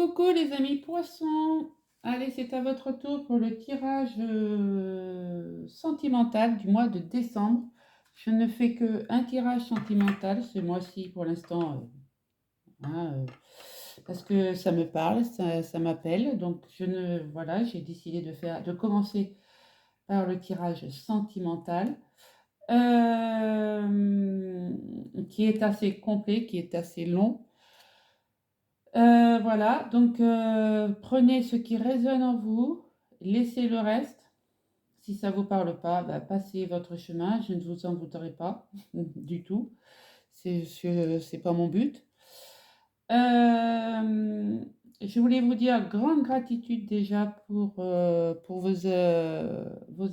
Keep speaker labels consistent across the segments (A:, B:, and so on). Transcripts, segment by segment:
A: Coucou les amis poissons. Allez, c'est à votre tour pour le tirage sentimental du mois de décembre. Je ne fais que un tirage sentimental ce mois-ci pour l'instant, hein, parce que ça me parle, ça m'appelle. Donc voilà, j'ai décidé de commencer par le tirage sentimental, qui est assez complet, qui est assez long. Voilà, donc prenez ce qui résonne en vous, laissez le reste. Si ça ne vous parle pas, bah, passez votre chemin, je ne vous en voudrais pas du tout. C'est pas mon but. Euh, je voulais vous dire grande gratitude déjà pour vos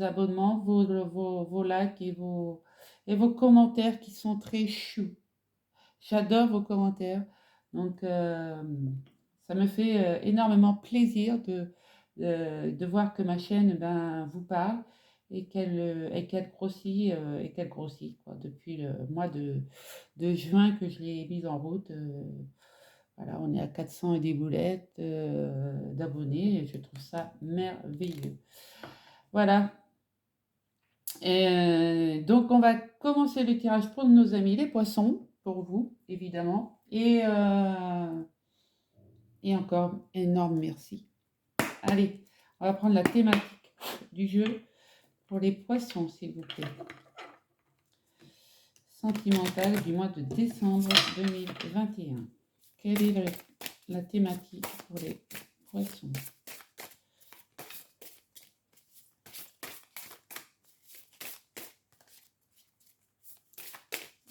A: abonnements, vos likes et vos commentaires qui sont très choux. J'adore vos commentaires. Donc, ça me fait énormément plaisir de voir que ma chaîne vous parle et qu'elle grossit quoi, depuis le mois de juin que je l'ai mise en route. Voilà, on est à 400 et des boulettes d'abonnés et je trouve ça merveilleux. Voilà. Et donc, on va commencer le tirage pour nos amis les poissons, pour vous, évidemment. Et encore, énorme merci. Allez, on va prendre la thématique du jeu pour les poissons, s'il vous plaît. Sentimental du mois de décembre 2021. Quelle est la thématique pour les poissons?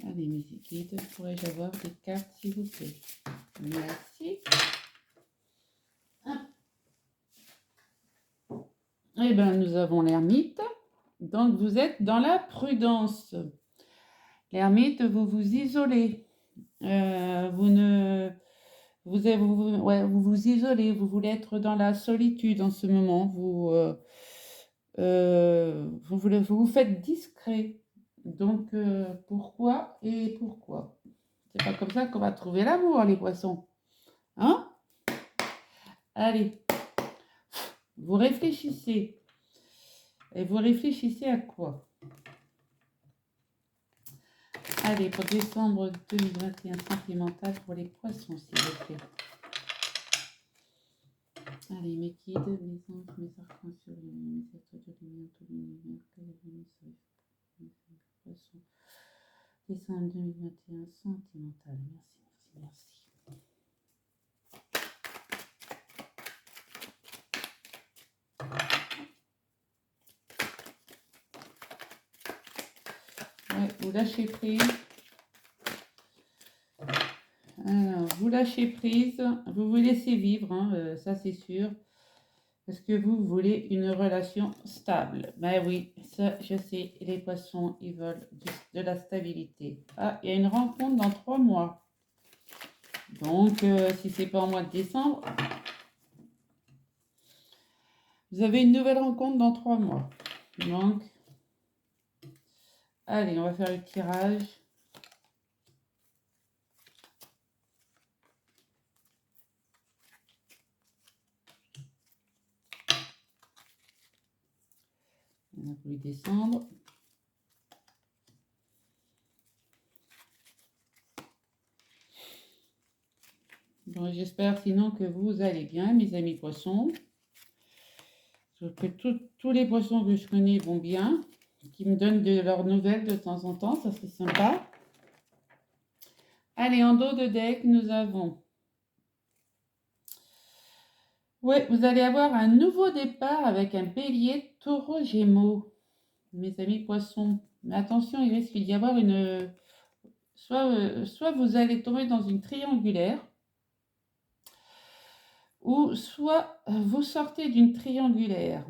A: Allez, mes guides, pourrais-je avoir des cartes, s'il vous plaît? Merci. Eh bien, nous avons l'ermite. Donc, vous êtes dans la prudence. L'ermite, vous vous isolez. Vous vous isolez. Vous voulez être dans la solitude en ce moment. Vous vous faites discret. Donc, pourquoi et pourquoi? C'est pas comme ça qu'on va trouver l'amour, les poissons. Hein? Allez, vous réfléchissez. Et vous réfléchissez à quoi? Allez, pour décembre 2021, sentimental pour les poissons, s'il vous plaît. Allez, mes guides, mes anges, mes arcs-en-ciel, mes êtres de lumière, tout l'univers, que la lumière soit poissons. Décembre 2021, sentimental. Merci, merci, merci. Ouais, vous lâchez prise. Alors, vous lâchez prise, vous vous laissez vivre, hein, ça c'est sûr, parce que vous voulez une relation stable. Ben oui, ça je sais, les poissons, ils veulent de la stabilité. Ah, il y a une rencontre dans 3 mois. Donc, si c'est pas en mois de décembre, vous avez une nouvelle rencontre dans 3 mois. Donc, allez, on va faire le tirage. On a voulu descendre. Bon, j'espère sinon que vous allez bien, mes amis poissons. Que tous les poissons que je connais vont bien, qui me donnent de leurs nouvelles de temps en temps, ça serait sympa. Allez, en dos de deck, nous avons... Oui, vous allez avoir un nouveau départ avec un bélier taureau gémeaux, mes amis poissons. Mais attention, il risque d'y avoir une... Soit vous allez tomber dans une triangulaire, ou soit vous sortez d'une triangulaire.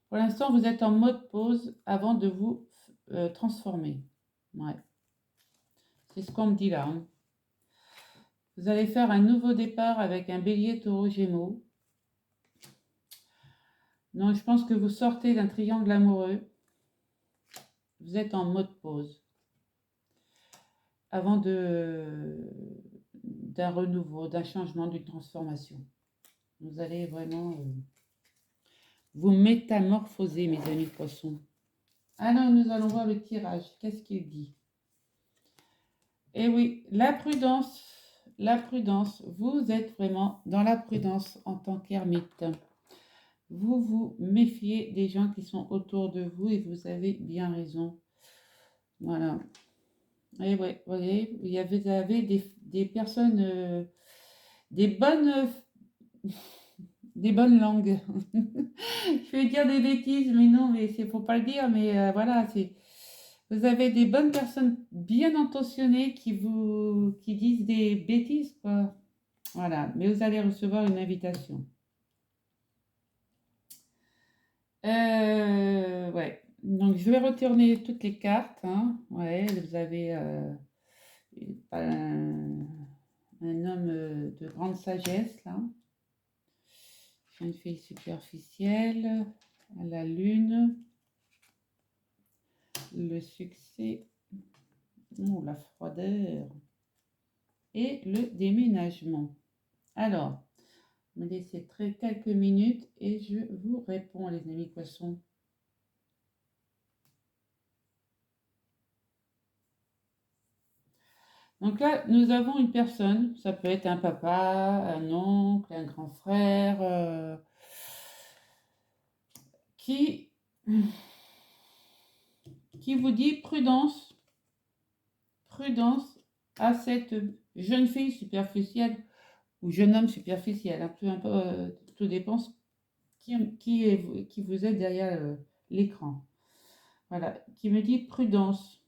A: Pour l'instant, vous êtes en mode pause avant de vous transformer. Ouais. C'est ce qu'on me dit là. Hein. Vous allez faire un nouveau départ avec un bélier taureau gémeaux. Donc, je pense que vous sortez d'un triangle amoureux. Vous êtes en mode pause. Avant d'un renouveau, d'un changement, d'une transformation. Vous allez vraiment vous métamorphoser, mes amis poissons. Alors, nous allons voir le tirage. Qu'est-ce qu'il dit? Eh oui, la prudence. La prudence. Vous êtes vraiment dans la prudence en tant qu'ermite. Vous vous méfiez des gens qui sont autour de vous et vous avez bien raison. Voilà. Et ouais, vous voyez, vous avez des personnes, des des bonnes langues. Je vais dire des bêtises, mais non, mais c'est faut pas le dire, mais voilà, vous avez des bonnes personnes bien intentionnées qui disent des bêtises, quoi. Voilà, mais vous allez recevoir une invitation. Ouais. Donc, je vais retourner toutes les cartes, hein. Ouais, vous avez un homme de grande sagesse, là. Une fille superficielle, à la lune, le succès, la froideur et le déménagement. Alors, me laissez quelques minutes et je vous réponds, les amis poissons. Donc là, nous avons une personne, ça peut être un papa, un oncle, un grand frère, qui, qui vous dit prudence, prudence à cette jeune fille superficielle ou jeune homme superficiel, hein, peu importe, tout dépend qui vous êtes derrière l'écran. Voilà, qui me dit prudence,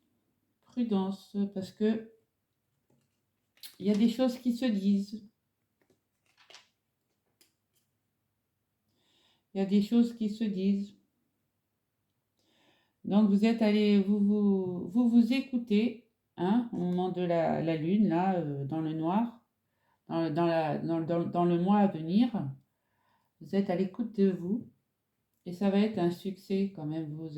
A: prudence, parce que il y a des choses qui se disent. Il y a des choses qui se disent. Donc vous êtes allé, vous écoutez, hein, au moment de la lune, là, dans le noir, dans le mois à venir. Vous êtes à l'écoute de vous et ça va être un succès quand même. Vous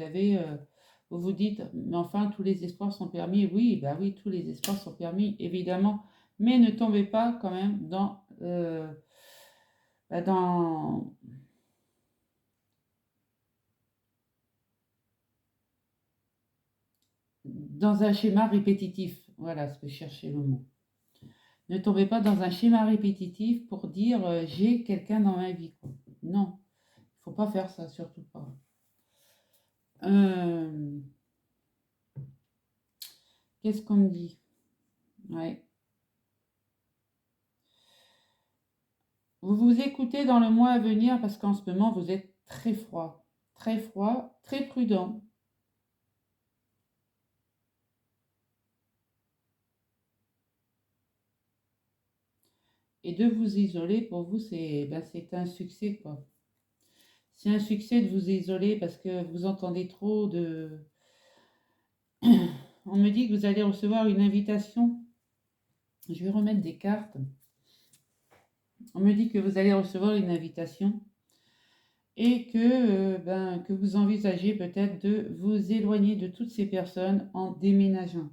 A: vous dites, mais enfin, tous les espoirs sont permis. Oui, bah oui, tous les espoirs sont permis, évidemment. Mais ne tombez pas quand même dans dans un schéma répétitif. Voilà ce que je cherchais le mot. Ne tombez pas dans un schéma répétitif pour dire j'ai quelqu'un dans ma vie, quoi. Non, il ne faut pas faire ça, surtout pas. Euh, Qu'est-ce qu'on me dit? Ouais. Vous vous écoutez dans le mois à venir parce qu'en ce moment, vous êtes très froid, très prudent. Et de vous isoler, pour vous, c'est un succès, quoi. C'est un succès de vous isoler parce que vous entendez trop de... On me dit que vous allez recevoir une invitation. Je vais remettre des cartes. On me dit que vous allez recevoir une invitation et que vous envisagez peut-être de vous éloigner de toutes ces personnes en déménageant.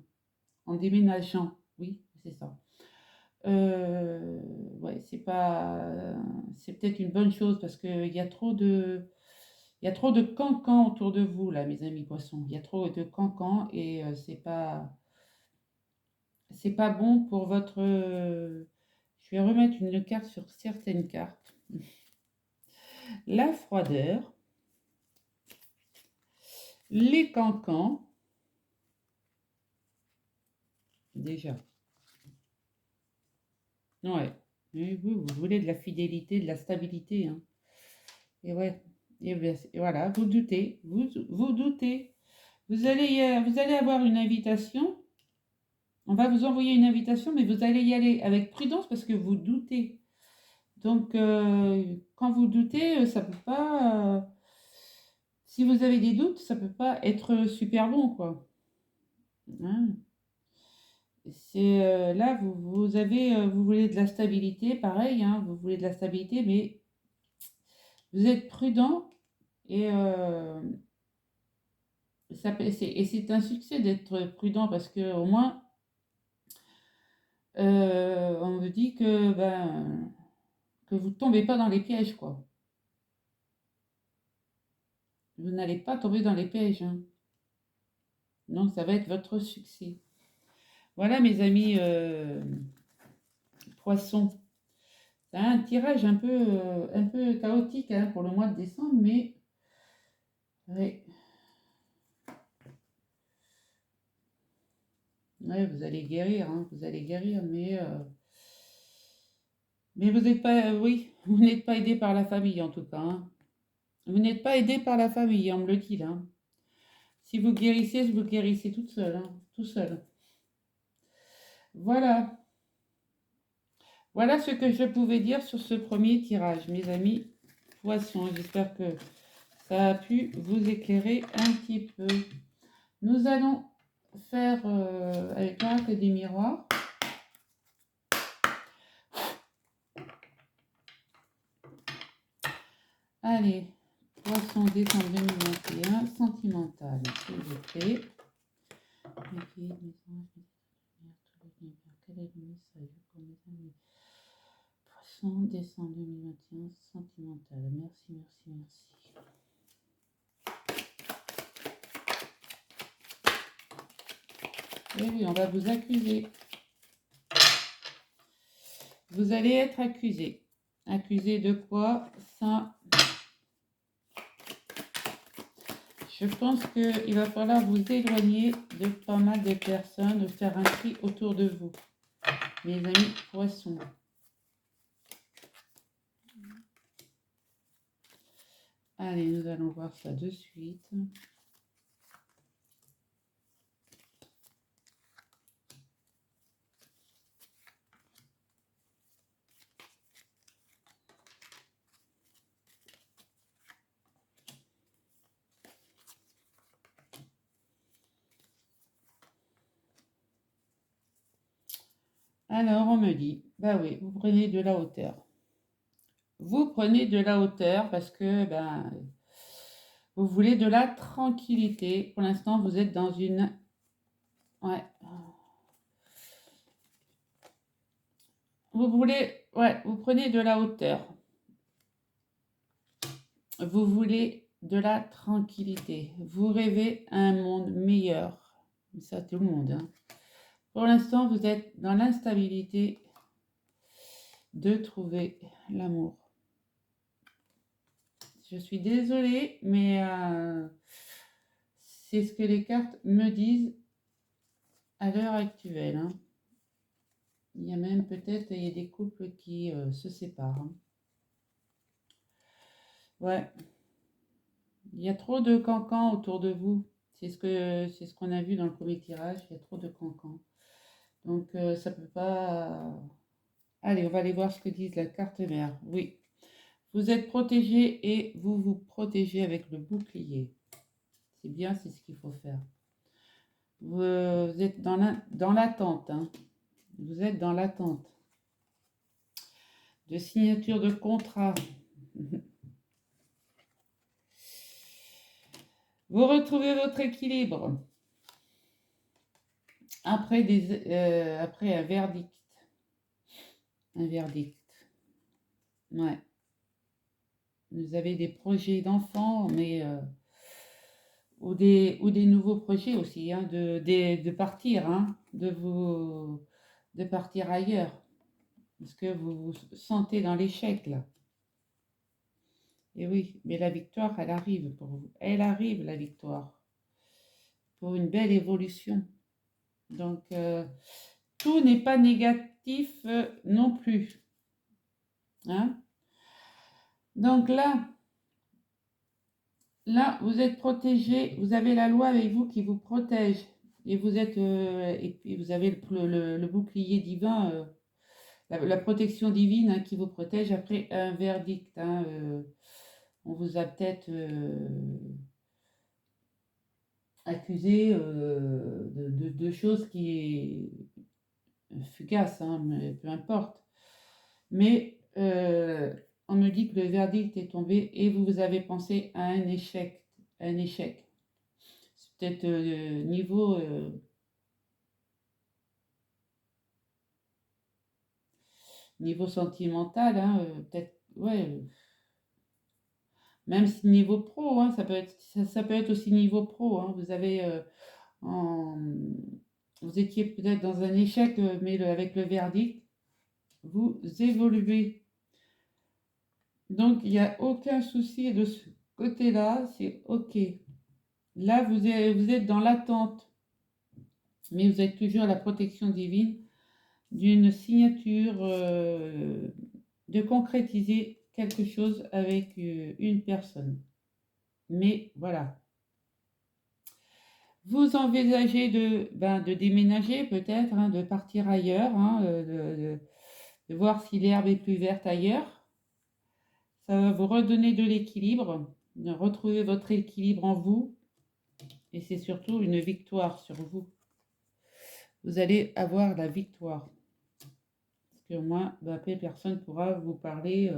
A: En déménageant, oui, c'est ça. Ouais, c'est peut-être une bonne chose parce qu'il y a trop il y a trop de cancans autour de vous là, mes amis poissons. Il y a trop de cancans et c'est pas bon pour votre. Je vais remettre une carte sur certaines cartes. La froideur, les cancans, déjà. Ouais. Et vous voulez de la fidélité, de la stabilité, hein. Et ouais. Et voilà, vous doutez, vous doutez. Vous allez avoir une invitation. On va vous envoyer une invitation, mais vous allez y aller avec prudence parce que vous doutez. Donc, quand vous doutez, ça peut pas. Si vous avez des doutes, ça peut pas être super bon, quoi. Hein. Là, vous voulez de la stabilité, pareil, hein, vous voulez de la stabilité, mais vous êtes prudent et et c'est un succès d'être prudent parce que au moins on me dit que vous ne tombez pas dans les pièges, quoi. Vous n'allez pas tomber dans les pièges, hein. Donc, ça va être votre succès. Voilà, mes amis poissons. C'est un tirage un peu chaotique hein, pour le mois de décembre, mais ouais, ouais, vous allez guérir, hein, vous allez guérir, mais vous n'êtes pas, oui, vous n'êtes pas aidé par la famille en tout cas, hein. Vous n'êtes pas aidé par la famille, on me le dit là, hein. Si vous guérissez toute seule, hein, tout seul. Voilà, voilà ce que je pouvais dire sur ce premier tirage, mes amis poissons. J'espère que ça a pu vous éclairer un petit peu. Nous allons faire avec l'arc des miroirs. Allez, poisson décembre 2021, sentimental, s'il vous plaît. Quel est le message pour mes amis? Poisson décembre 2021, sentimental. Merci, merci, merci. Et oui, on va vous accuser. Vous allez être accusé. Accusé de quoi? Ça, je pense qu'il va falloir vous éloigner de pas mal de personnes, de faire un tri autour de vous. Mes amis poissons. Allez, nous allons voir ça de suite. Alors, on me dit, bah oui, vous prenez de la hauteur. Vous prenez de la hauteur parce que vous voulez de la tranquillité. Pour l'instant, vous êtes dans une... Ouais. Vous voulez... Ouais, vous prenez de la hauteur. Vous voulez de la tranquillité. Vous rêvez un monde meilleur. Ça, tout le monde, hein. Pour l'instant, vous êtes dans l'instabilité de trouver l'amour. Je suis désolée, mais c'est ce que les cartes me disent à l'heure actuelle, hein. Il y a même peut-être des couples qui se séparent, hein. Ouais, il y a trop de cancans autour de vous. C'est ce qu'on a vu dans le premier tirage. Il y a trop de cancans. Donc ça peut pas. Allez, on va aller voir ce que dit la carte mère. Oui, vous êtes protégé et vous vous protégez avec le bouclier. C'est bien, c'est ce qu'il faut faire. Vous êtes dans l'attente, hein. Vous êtes dans l'attente de signature de contrat. Vous retrouvez votre équilibre après, après un verdict. Un verdict. Ouais. Vous avez des projets d'enfants, mais ou des nouveaux projets aussi, hein, de partir, hein, de partir ailleurs. Parce que vous vous sentez dans l'échec là. Et oui, mais la victoire, elle arrive pour vous. Elle arrive, la victoire, pour une belle évolution. Donc, tout n'est pas négatif non plus, hein. Donc là, vous êtes protégé, vous avez la loi avec vous qui vous protège. Et vous êtes, et puis vous avez le bouclier divin, la protection divine hein, qui vous protège après un verdict, hein. On vous a peut-être accusé de choses qui est fugace, hein, mais peu importe. Mais on me dit que le verdict est tombé et vous avez pensé à un échec. Un échec. C'est peut-être niveau Niveau sentimental, hein, peut-être, ouais, même si niveau pro, hein, ça peut être aussi niveau pro, hein. Vous avez, en- vous étiez peut-être dans un échec, mais avec le verdict, vous évoluez. Donc, il n'y a aucun souci de ce côté-là, c'est OK. Là, vous êtes dans l'attente, mais vous êtes toujours à la protection divine d'une signature, de concrétiser quelque chose avec une personne. Mais voilà. Vous envisagez de déménager peut-être, hein, de partir ailleurs, hein, de voir si l'herbe est plus verte ailleurs. Ça va vous redonner de l'équilibre, de retrouver votre équilibre en vous. Et c'est surtout une victoire sur vous. Vous allez avoir la victoire. Parce que moi, après, personne ne pourra vous parler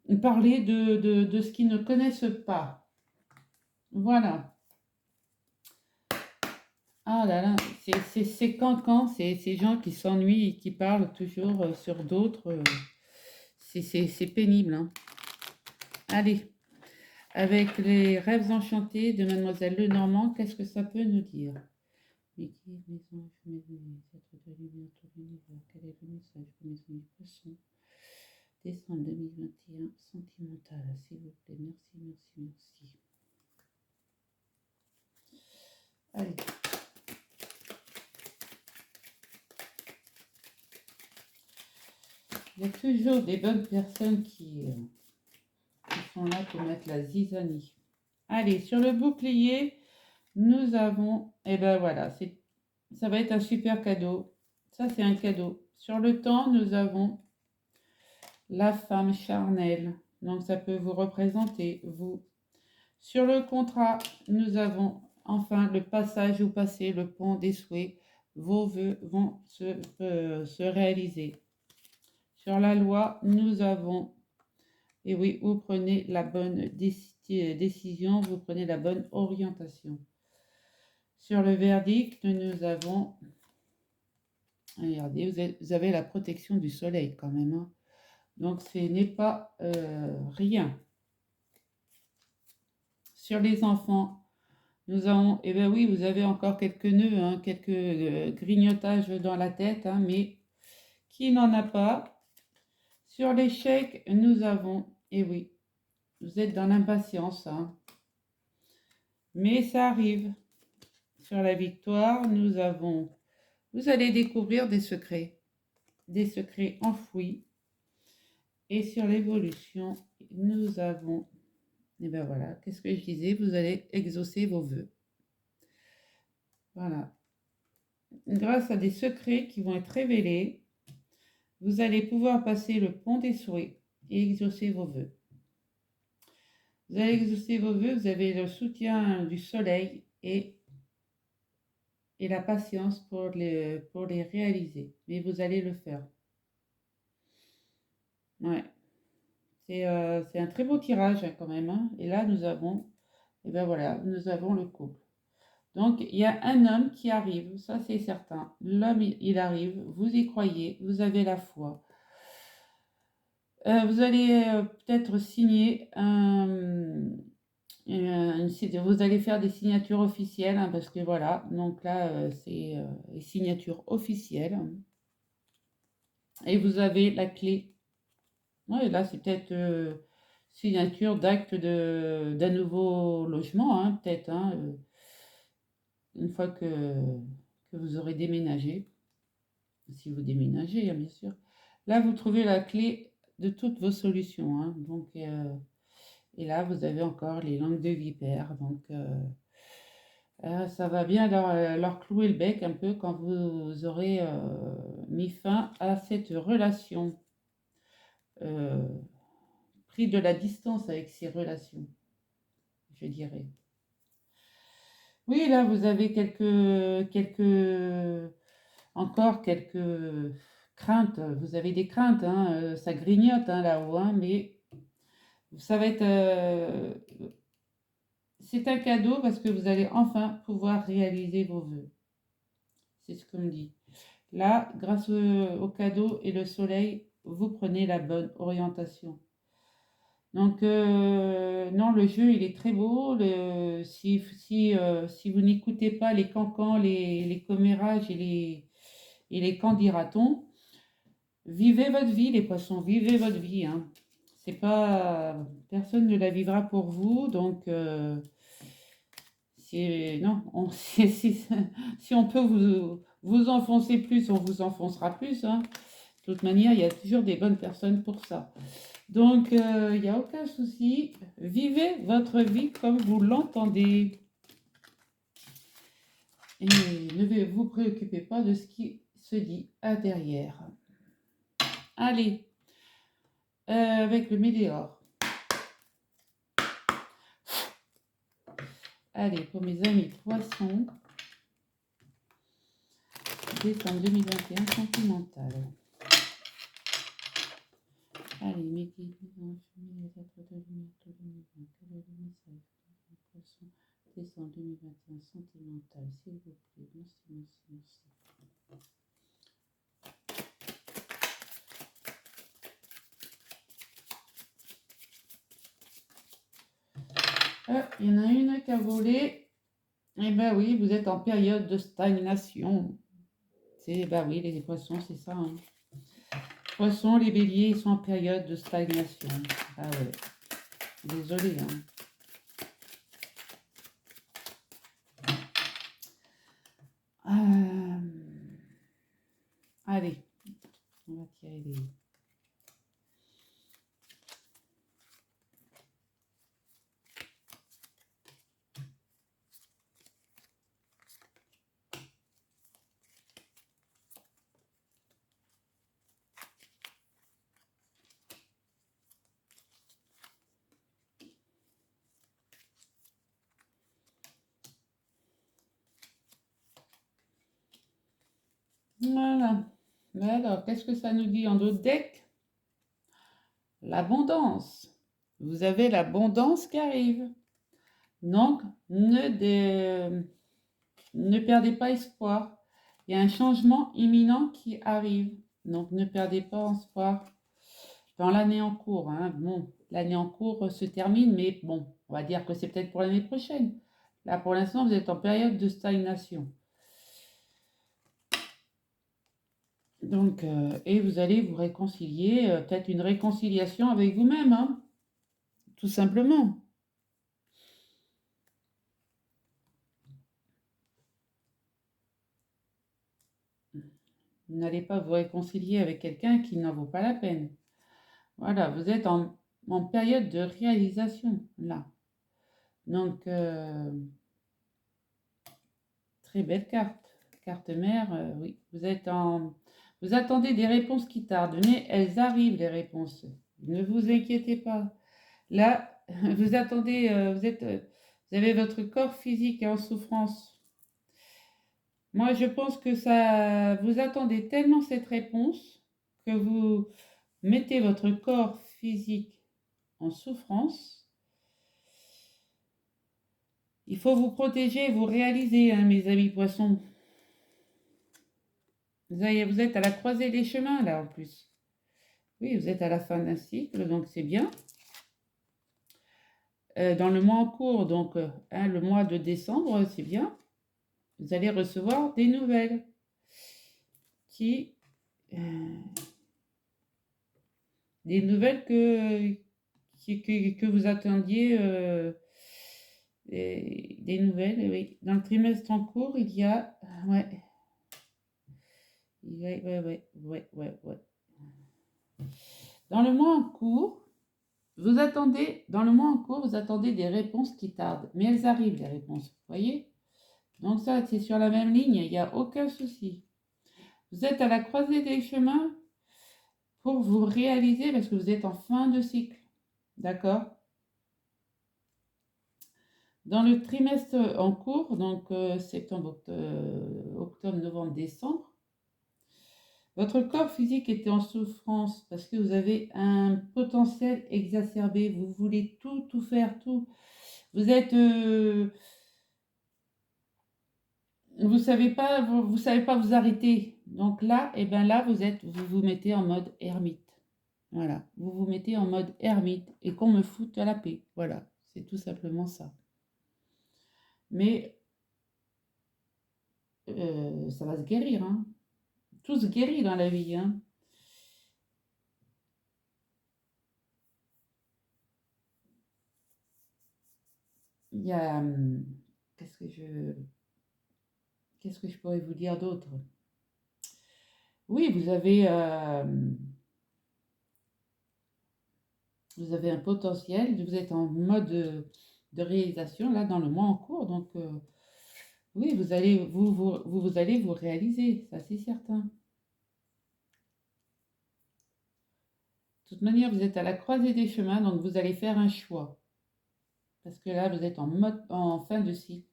A: de ce qu'ils ne connaissent pas. Voilà. Ah là là, c'est cancan, c'est ces gens qui s'ennuient et qui parlent toujours sur d'autres. C'est pénible, hein. Allez, avec les rêves enchantés de Mademoiselle Lenormand, qu'est-ce que ça peut nous dire? Mais qui, mes anges, mes êtres de lumière, tout l'univers, quel est le message pour mes amis poissons? Décembre 2021, sentimental, s'il vous plaît, merci, merci, merci. Allez. Il y a toujours des bonnes personnes qui sont là pour mettre la zizanie. Allez, sur le bouclier, nous avons, et ben voilà, ça va être un super cadeau. Ça, c'est un cadeau. Sur le temps, nous avons la femme charnelle. Donc, ça peut vous représenter, vous. Sur le contrat, nous avons enfin le passage ou passer le pont des souhaits. Vos vœux vont se réaliser. Sur la loi, nous avons, et oui, vous prenez la bonne décision, vous prenez la bonne orientation. Sur le verdict, nous avons, regardez, vous avez la protection du soleil quand même, hein. Donc ce n'est pas rien. Sur les enfants, nous avons, eh bien oui, vous avez encore quelques nœuds, hein, quelques grignotages dans la tête, hein, mais qui n'en a pas? Sur l'échec, nous avons, eh oui, vous êtes dans l'impatience, hein, mais ça arrive. Sur la victoire, nous avons, vous allez découvrir des secrets enfouis. Et sur l'évolution, nous avons, et ben voilà, qu'est-ce que je disais? Vous allez exaucer vos vœux. Voilà. Grâce à des secrets qui vont être révélés, vous allez pouvoir passer le pont des souhaits et exaucer vos vœux. Vous allez exaucer vos vœux, vous avez le soutien du soleil et la patience pour les réaliser. Mais vous allez le faire. Ouais. C'est un très beau tirage, hein, quand même, hein. Et là, nous avons, et ben voilà, nous avons le couple. Donc, il y a un homme qui arrive, ça c'est certain. L'homme, il arrive, vous y croyez, vous avez la foi. Vous allez peut-être signer vous allez faire des signatures officielles, hein, parce que voilà, donc là, c'est les signatures officielles. Et vous avez la clé. Ouais, là, c'est peut-être signature d'acte d'un nouveau logement, hein, peut-être, hein, une fois que vous aurez déménagé. Si vous déménagez, hein, bien sûr. Là, vous trouvez la clé de toutes vos solutions, hein. Donc, et là, vous avez encore les langues de vipère. Donc, ça va bien leur clouer le bec un peu quand vous aurez mis fin à cette relation, euh, pris de la distance avec ces relations, je dirais. Oui, là, vous avez encore quelques craintes. Vous avez des craintes, hein, ça grignote, hein, là-haut, hein, mais ça va être, c'est un cadeau parce que vous allez enfin pouvoir réaliser vos vœux. C'est ce qu'on me dit. Là, grâce au cadeau et le soleil, vous prenez la bonne orientation. Donc, non, le jeu, il est très beau. Si vous n'écoutez pas les cancans, les commérages et les candidatons, vivez votre vie, les poissons, vivez votre vie, hein. C'est pas, personne ne la vivra pour vous, donc non, si on peut vous enfoncer plus, on vous enfoncera plus, hein. De toute manière, il y a toujours des bonnes personnes pour ça. Donc, il n'y a aucun souci. Vivez votre vie comme vous l'entendez. Et ne vous préoccupez pas de ce qui se dit à derrière. Allez, avec le météore. Allez, pour mes amis poissons, décembre 2021, sentimental. Allez, mettez les êtres de lumière, de lumière, quel est le message des poissons, décembre 2021, sentimental, s'il vous plaît, merci, merci, merci. Ah, il y en a une qui a volé. Eh ben oui, vous êtes en période de stagnation. Ben oui, les poissons, c'est ça, hein. Poissons, les béliers, ils sont en période de stagnation. Ah ouais. Désolé, hein. Allez, on va tirer les... Voilà. Alors, qu'est-ce que ça nous dit en d'autres decks? L'abondance. Vous avez l'abondance qui arrive. Donc, ne perdez pas espoir. Il y a un changement imminent qui arrive. Donc, ne perdez pas espoir dans l'année en cours, hein. Bon, l'année en cours se termine, mais bon, on va dire que c'est peut-être pour l'année prochaine. Là, pour l'instant, vous êtes en période de stagnation. Donc, et vous allez vous réconcilier, peut-être une réconciliation avec vous-même, hein, tout simplement. Vous n'allez pas vous réconcilier avec quelqu'un qui n'en vaut pas la peine. Voilà, vous êtes en période de réalisation, là. Donc, très belle carte. Carte mère, oui. Vous attendez des réponses qui tardent, mais elles arrivent, les réponses. Ne vous inquiétez pas. Là, vous attendez, vous avez votre corps physique en souffrance. Moi, je pense que ça, vous attendez tellement cette réponse que vous mettez votre corps physique en souffrance. Il faut vous protéger, vous réaliser, hein, mes amis poissons. Vous êtes à la croisée des chemins, là, en plus. Oui, vous êtes à la fin d'un cycle, donc c'est bien. Dans le mois en cours, donc le mois de décembre, c'est bien. Vous allez recevoir des nouvelles qui... des nouvelles que vous attendiez... des nouvelles, oui. Dans le trimestre en cours, il y a... Ouais. Ouais. Dans le mois en cours, dans le mois en cours, vous attendez des réponses qui tardent. Mais elles arrivent, les réponses. Vous voyez? Donc ça, c'est sur la même ligne, il n'y a aucun souci. Vous êtes à la croisée des chemins pour vous réaliser parce que vous êtes en fin de cycle. D'accord? Dans le trimestre en cours, donc septembre, octobre, novembre, décembre, votre corps physique était en souffrance parce que vous avez un potentiel exacerbé. Vous voulez tout faire, tout. Vous êtes... vous savez pas vous arrêter. Donc là, et ben là, vous vous mettez en mode ermite. Voilà, vous vous mettez en mode ermite et qu'on me foute à la paix. Voilà, c'est tout simplement ça. Mais ça va se guérir, hein. Tout se guérit dans la vie, hein. Il y a, qu'est-ce que je, qu'est-ce que je pourrais vous dire d'autre? Oui, vous avez un potentiel, vous êtes en mode de réalisation là dans le mois en cours, donc oui, vous allez vous réaliser, ça c'est certain. De toute manière, vous êtes à la croisée des chemins, donc vous allez faire un choix, parce que là, vous êtes en fin de cycle,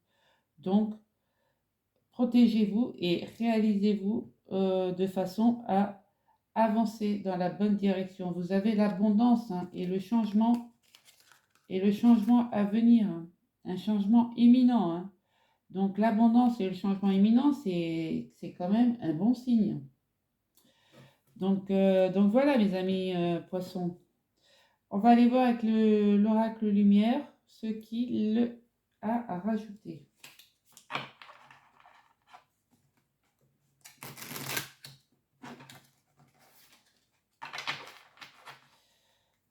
A: donc protégez-vous et réalisez-vous de façon à avancer dans la bonne direction. Vous avez l'abondance hein, et le changement à venir, hein, un changement imminent. Hein. Donc l'abondance et le changement imminent, c'est quand même un bon signe. Donc voilà mes amis poissons. On va aller voir avec l'oracle lumière ce qu'il a à rajouter.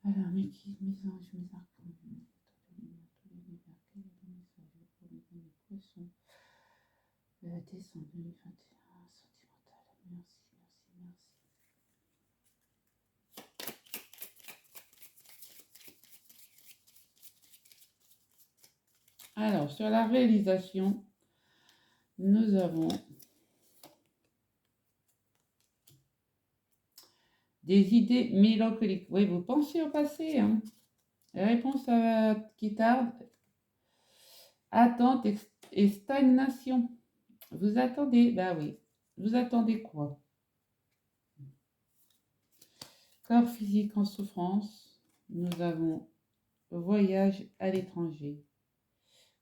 A: Alors, mes anges, mes archanges, les poissons, décembre 2021, sentimental, merci, merci, merci. Alors, sur la réalisation, nous avons des idées mélancoliques. Oui, vous pensez au passé. Hein. La réponse qui tarde, attente et stagnation. Vous attendez, bah oui. Vous attendez quoi? Corps physique en souffrance. Nous avons voyage à l'étranger.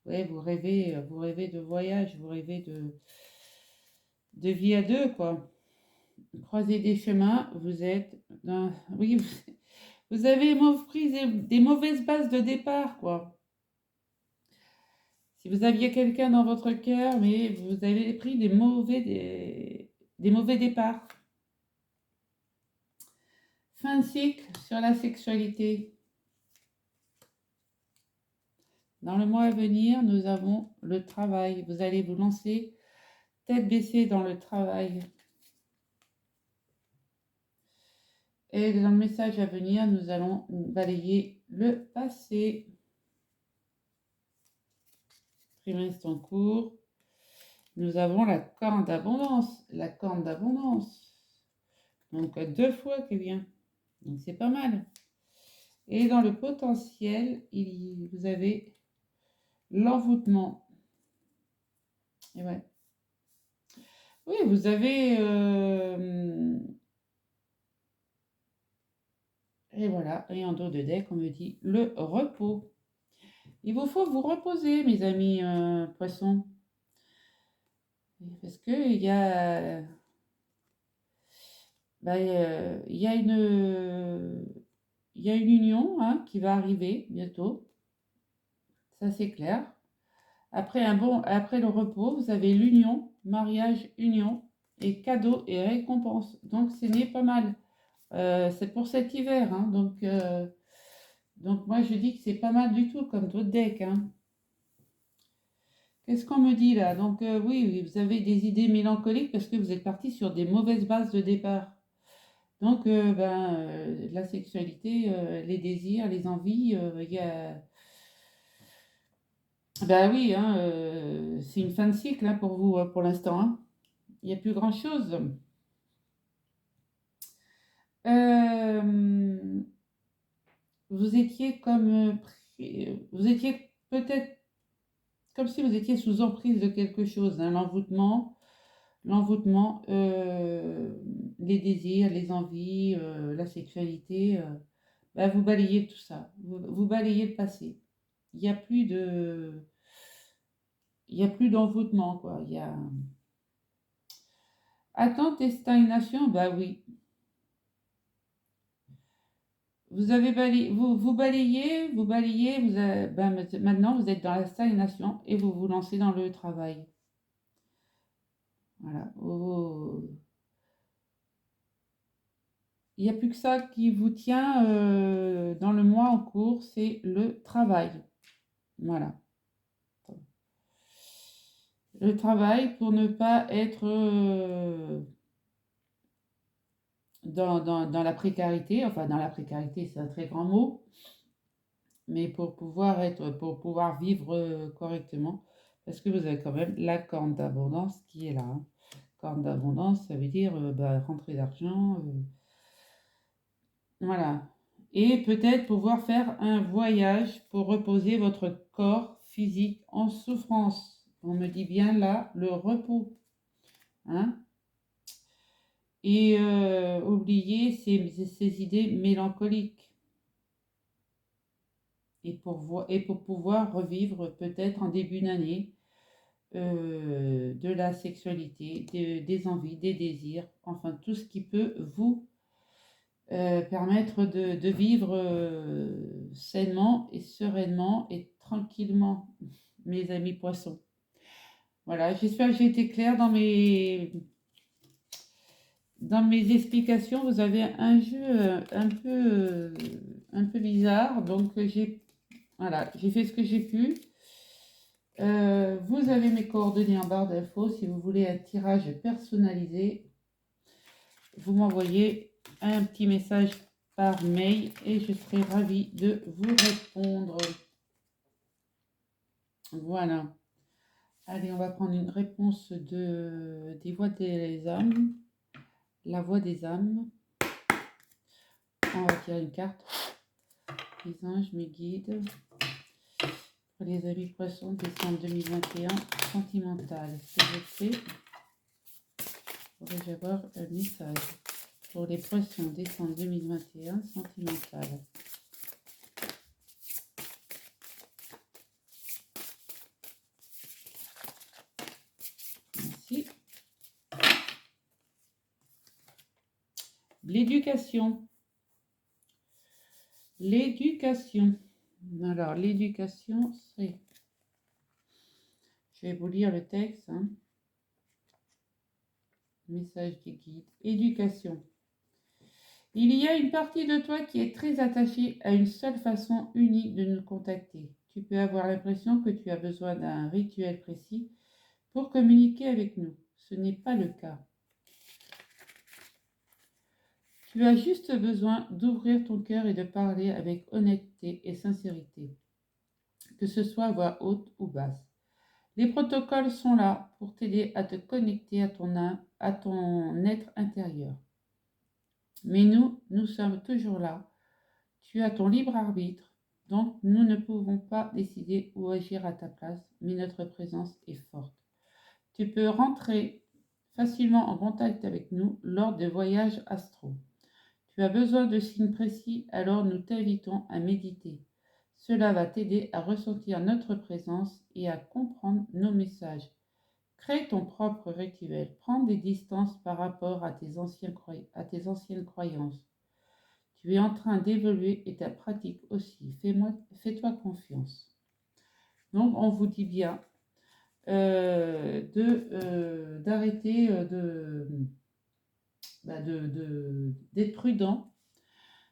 A: Ouais, vous rêvez de voyage, vous rêvez de vie à deux, quoi. Croiser des chemins, vous êtes dans, oui, vous avez pris des mauvaises bases de départ, quoi. Si vous aviez quelqu'un dans votre cœur, mais vous avez pris des mauvais départs. Fin de cycle sur la sexualité. Dans le mois à venir, nous avons le travail. Vous allez vous lancer tête baissée dans le travail. Et dans le message à venir, nous allons balayer le passé. Trimestre en cours. Nous avons la corne d'abondance. La corne d'abondance. Donc 2 fois qui vient. Donc c'est pas mal. Et dans le potentiel, vous avez l'envoûtement. Et ouais. Oui, vous avez... et voilà, et en dos de deck, on me dit le repos. Il vous faut vous reposer, mes amis poissons. Parce que bah, il y a une union hein, qui va arriver bientôt. Ça, c'est clair. Après le repos, vous avez l'union, mariage, union, et cadeaux et récompenses. Donc, ce n'est pas mal. C'est pour cet hiver. Hein, donc, moi, je dis que c'est pas mal du tout comme d'autres decks. Hein. Qu'est-ce qu'on me dit là? Donc, oui, vous avez des idées mélancoliques parce que vous êtes parti sur des mauvaises bases de départ. Donc, la sexualité, les désirs, les envies, il y a... Ben oui, hein, c'est une fin de cycle hein, pour vous, pour l'instant. Hein. Il n'y a plus grand-chose. Euh, vous étiez vous étiez peut-être comme si vous étiez sous emprise de quelque chose, hein, l'envoûtement, les désirs, les envies, la sexualité. Ben, vous balayez tout ça, vous balayez le passé. Il n'y a plus de... il n'y a plus d'envoûtement, quoi. Il y a attente et stagnation, bah oui. Vous avez balayé, vous balayez, maintenant vous êtes dans la stagnation et vous vous lancez dans le travail. Voilà. Il n'y a plus que ça qui vous tient dans le mois en cours, c'est le travail. Voilà. Le travail pour ne pas être dans la précarité. Enfin, dans la précarité, c'est un très grand mot, mais pour pouvoir vivre correctement, parce que vous avez quand même la corne d'abondance qui est là. Hein. Corne d'abondance, ça veut dire rentrée d'argent. Voilà. Et peut-être pouvoir faire un voyage pour reposer votre corps physique en souffrance. On me dit bien là, le repos. Hein? Et oublier ces idées mélancoliques. Et pour pouvoir revivre peut-être en début d'année de la sexualité, des envies, des désirs, enfin tout ce qui peut vous permettre de vivre sainement et sereinement et tranquillement, mes amis poissons. Voilà, j'espère que j'ai été claire dans mes explications. Vous avez un jeu un peu bizarre, donc voilà, j'ai fait ce que j'ai pu. Vous avez mes coordonnées en barre d'infos. Si vous voulez un tirage personnalisé, vous m'envoyez un petit message par mail et je serai ravie de vous répondre. Voilà. Allez, on va prendre une réponse des voix des âmes. La voix des âmes. On va tirer une carte. Les anges, mes guides. Pour les amis poissons, décembre 2021, sentimental. S'il vous plaît, pourrais-je avoir un message pour les poissons, décembre 2021, sentimental. Merci. L'éducation. L'éducation. Alors, l'éducation, c'est... Je vais vous lire le texte. Hein. Message des guides. Éducation. Il y a une partie de toi qui est très attachée à une seule façon unique de nous contacter. Tu peux avoir l'impression que tu as besoin d'un rituel précis pour communiquer avec nous. Ce n'est pas le cas. Tu as juste besoin d'ouvrir ton cœur et de parler avec honnêteté et sincérité, que ce soit à voix haute ou basse. Les protocoles sont là pour t'aider à te connecter à ton âme, à ton être intérieur. Mais nous sommes toujours là. Tu as ton libre arbitre, donc nous ne pouvons pas décider ou agir à ta place, mais notre présence est forte. Tu peux rentrer facilement en contact avec nous lors des voyages astraux. Tu as besoin de signes précis, alors nous t'invitons à méditer. Cela va t'aider à ressentir notre présence et à comprendre nos messages. Crée ton propre rituel. Prends des distances par rapport à tes anciennes croyances. Tu es en train d'évoluer et ta pratique aussi. Fais-toi confiance. Donc, on vous dit bien d'arrêter d'être prudent,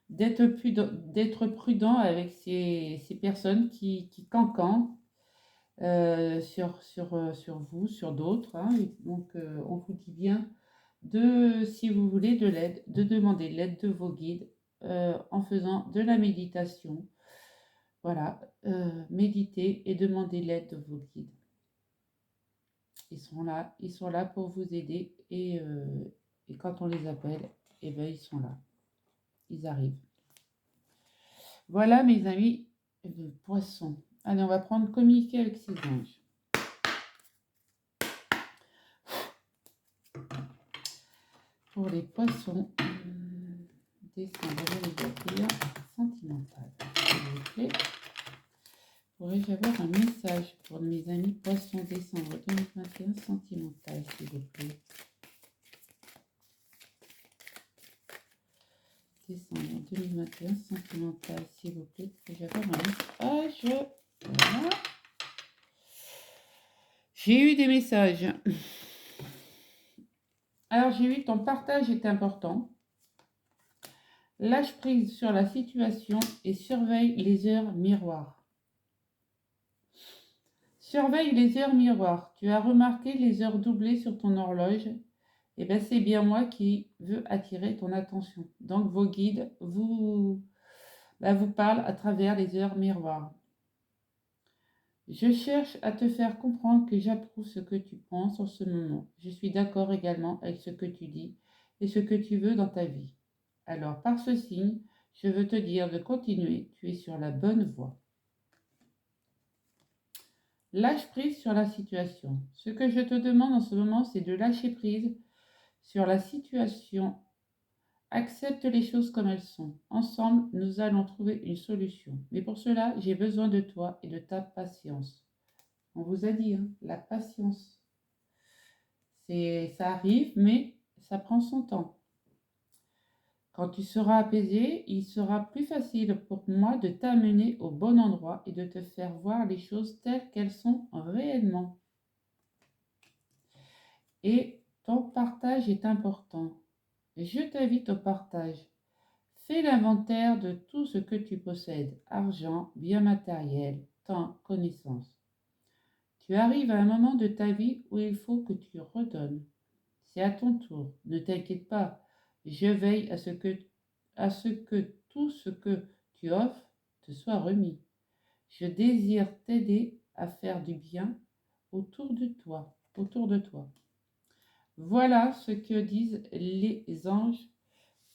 A: d'être prudent avec ces personnes qui cancanent sur vous, sur d'autres. Hein. Donc, on vous dit bien si vous voulez de l'aide, de demander l'aide de vos guides en faisant de la méditation. Voilà, méditez et demandez l'aide de vos guides. Ils sont là pour vous aider et quand on les appelle, eh ben, ils sont là. Ils arrivent. Voilà mes amis de poissons. Allez, on va prendre communiquer avec ces anges. Pour les poissons, décembre 2021, sentimental. S'il vous plaît, pourrais-je Pourrais-je avoir un message pour mes amis poissons décembre 2021 sentimental, s'il vous plaît? Décembre 2021 sentimental, s'il vous plaît. Pourrais-je avoir un message? Voilà. J'ai eu des messages. Alors, j'ai eu ton partage est important. Lâche prise sur la situation et surveille les heures miroirs. Surveille les heures miroirs. Tu as remarqué les heures doublées sur ton horloge? Eh bien, c'est bien moi qui veux attirer ton attention. Donc, vos guides vous parlent à travers les heures miroirs. Je cherche à te faire comprendre que j'approuve ce que tu penses en ce moment. Je suis d'accord également avec ce que tu dis et ce que tu veux dans ta vie. Alors, par ce signe, je veux te dire de continuer. Tu es sur la bonne voie. Lâche prise sur la situation. Ce que je te demande en ce moment, c'est de lâcher prise sur la situation. Accepte les choses comme elles sont. Ensemble, nous allons trouver une solution. Mais pour cela, j'ai besoin de toi et de ta patience. On vous a dit, hein, la patience. Ça arrive, mais ça prend son temps. Quand tu seras apaisé, il sera plus facile pour moi de t'amener au bon endroit et de te faire voir les choses telles qu'elles sont réellement. Et ton partage est important. Je t'invite au partage. Fais l'inventaire de tout ce que tu possèdes, argent, biens matériels, temps, connaissances. Tu arrives à un moment de ta vie où il faut que tu redonnes. C'est à ton tour. Ne t'inquiète pas. Je veille à ce que tout ce que tu offres te soit remis. Je désire t'aider à faire du bien autour de toi. Voilà ce que disent les anges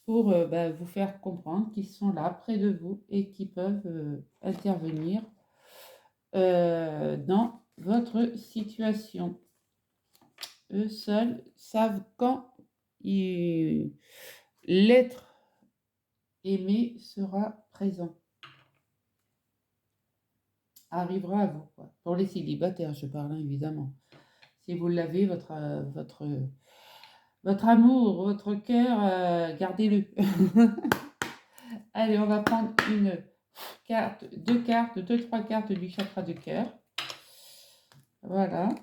A: pour vous faire comprendre qu'ils sont là près de vous et qui peuvent intervenir dans votre situation. Eux seuls savent quand l'être aimé sera présent, arrivera à vous, quoi. Pour les célibataires, je parle, hein, évidemment. Si vous l'avez, votre amour, votre cœur, gardez-le. Allez, on va prendre une carte, trois cartes du chakra de cœur. Voilà.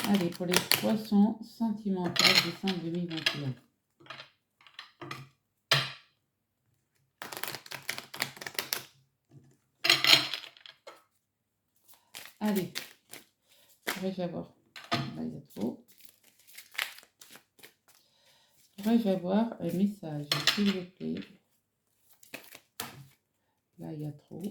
A: Allez, pour les poissons sentimentaux, décembre 2021. Allez, pourrais-je avoir... Là, il y a trop. Pourrais-je avoir un message, s'il vous plaît? Là, il y a trop.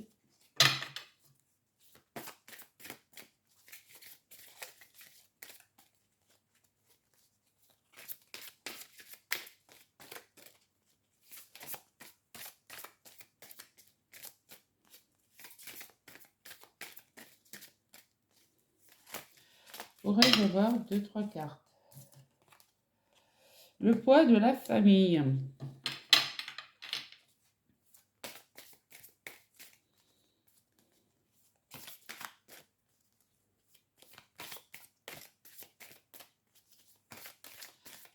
A: Pourrais-je avoir 2-3 cartes? Le poids de la famille.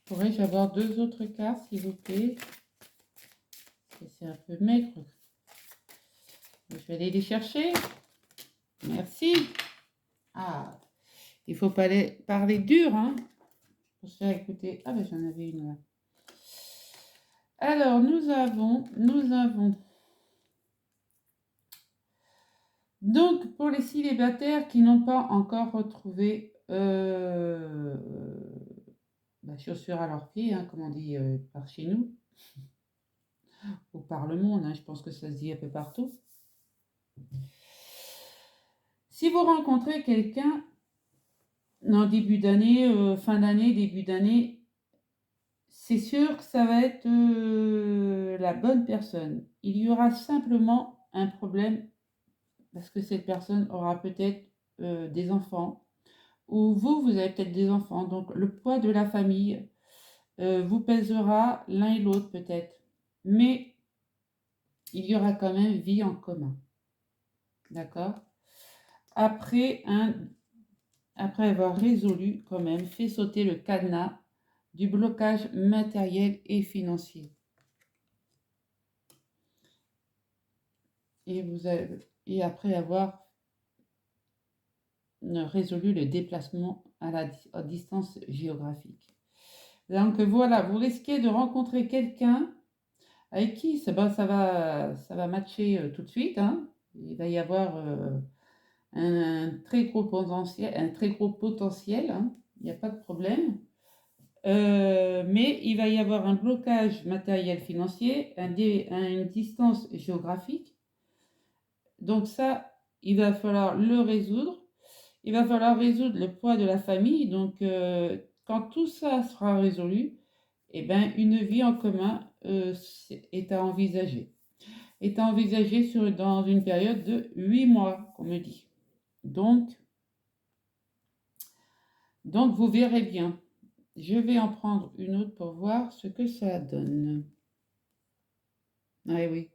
A: Pourrais-je avoir 2 autres cartes, s'il vous plaît? C'est un peu maigre. Je vais aller les chercher. Merci. Ah, il faut pas parler dur, hein, pour se faire écouter. Ah ben j'en avais une là. Alors nous avons. Donc pour les célibataires qui n'ont pas encore retrouvé chaussures à leurs pieds, hein, comme on dit par chez nous, ou par le monde, hein, je pense que ça se dit un peu partout. Si vous rencontrez quelqu'un en début d'année, fin d'année, début d'année, c'est sûr que ça va être la bonne personne. Il y aura simplement un problème parce que cette personne aura peut-être des enfants ou vous avez peut-être des enfants. Donc le poids de la famille vous pèsera l'un et l'autre peut-être. Mais il y aura quand même vie en commun. D'accord? après, après avoir résolu quand même, fait sauter le cadenas du blocage matériel et financier. Et après avoir résolu le déplacement à distance géographique. Donc voilà, vous risquez de rencontrer quelqu'un avec qui ça va matcher tout de suite, hein. Il va y avoir un très gros potentiel, hein. Il n'y a pas de problème. Mais il va y avoir un blocage matériel financier, une distance géographique. Donc ça, il va falloir le résoudre. Il va falloir résoudre le poids de la famille. Donc quand tout ça sera résolu, eh ben, une vie en commun est à envisager. Est à envisager dans une période de 8 mois, qu'on me dit. Donc vous verrez bien. Je vais en prendre une autre pour voir ce que ça donne. Ah oui.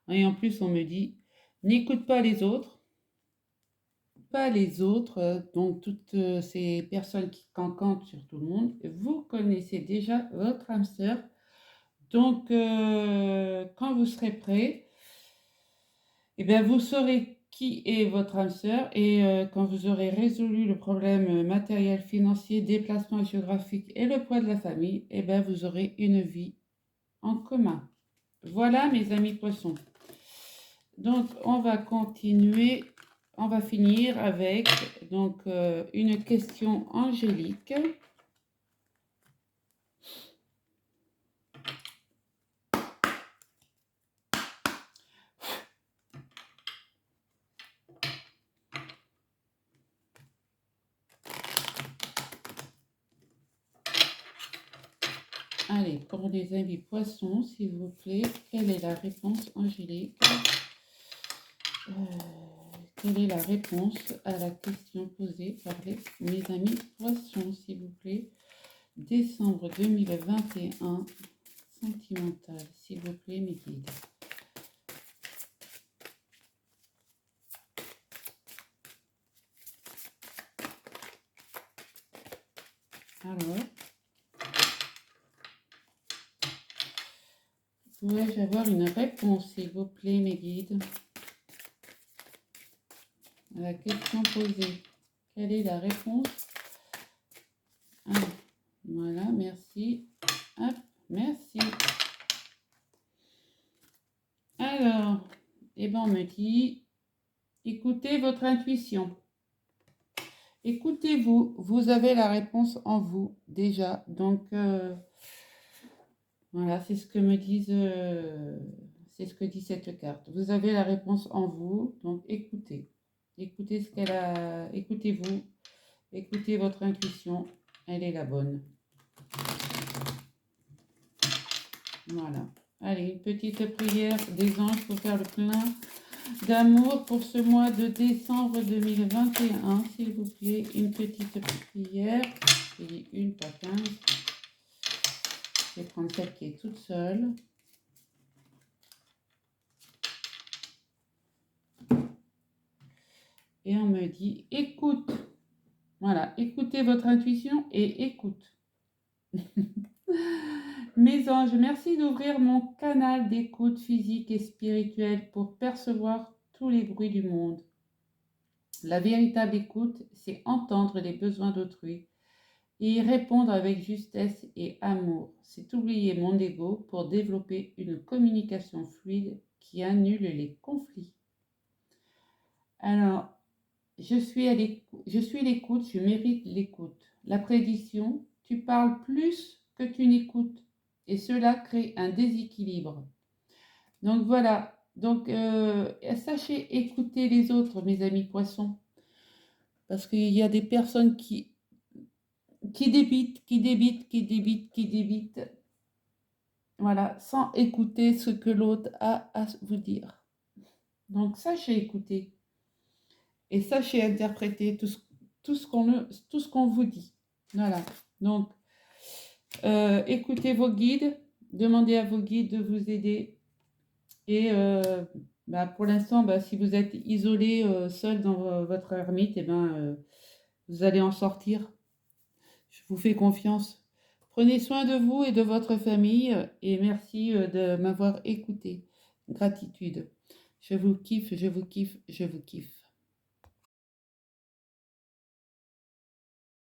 A: Et en plus, on me dit, n'écoute pas les autres. Pas les autres, donc toutes ces personnes qui cancantent sur tout le monde. Vous connaissez déjà votre âme sœur. Donc, quand vous serez prêt, eh bien, vous saurez qui est votre âme sœur et quand vous aurez résolu le problème matériel, financier, déplacement géographique et le poids de la famille, eh bien, vous aurez une vie en commun. Voilà, mes amis poissons. Donc, on va continuer. On va finir avec donc une question angélique. Allez, pour les amis poissons, s'il vous plaît, quelle est la réponse angélique? Quelle est la réponse à la question posée par mes amis poissons, s'il vous plaît? Décembre 2021, sentimental, s'il vous plaît, mes guides. Alors, pourrais-je avoir une réponse, s'il vous plaît, mes guides, à la question posée? Quelle est la réponse? Ah, voilà, merci. Hop, merci. Alors, eh ben, on me dit, écoutez votre intuition. Écoutez-vous, vous avez la réponse en vous déjà. Donc, voilà, c'est ce que me disent, c'est ce que dit cette carte. Vous avez la réponse en vous, donc écoutez. Écoutez ce qu'elle a, écoutez-vous, écoutez votre intuition, elle est la bonne. Voilà. Allez, une petite prière des anges pour faire le plein d'amour pour ce mois de décembre 2021, s'il vous plaît. Une petite prière. Je dis une, pas 15. Je vais prendre celle qui est toute seule. Et on me dit, écoute. Voilà, écoutez votre intuition et écoute. Mes anges, merci d'ouvrir mon canal d'écoute physique et spirituelle pour percevoir tous les bruits du monde. La véritable écoute, c'est entendre les besoins d'autrui et y répondre avec justesse et amour. C'est oublier mon ego pour développer une communication fluide qui annule les conflits. Alors, je suis l'écoute, je mérite l'écoute. La prédiction, tu parles plus que tu n'écoutes et cela crée un déséquilibre. Donc voilà, donc sachez écouter les autres, mes amis poissons, parce qu'il y a des personnes qui débitent, voilà, sans écouter ce que l'autre a à vous dire. Donc sachez écouter et sachez interpréter tout ce qu'on vous dit. Voilà, donc écoutez vos guides, demandez à vos guides de vous aider et Bah, pour l'instant, bah, si vous êtes isolé, seul dans votre ermite, eh ben, vous allez en sortir. Je vous fais confiance. Prenez soin de vous et de votre famille et merci de m'avoir écouté. Gratitude. Je vous kiffe, je vous kiffe, je vous kiffe.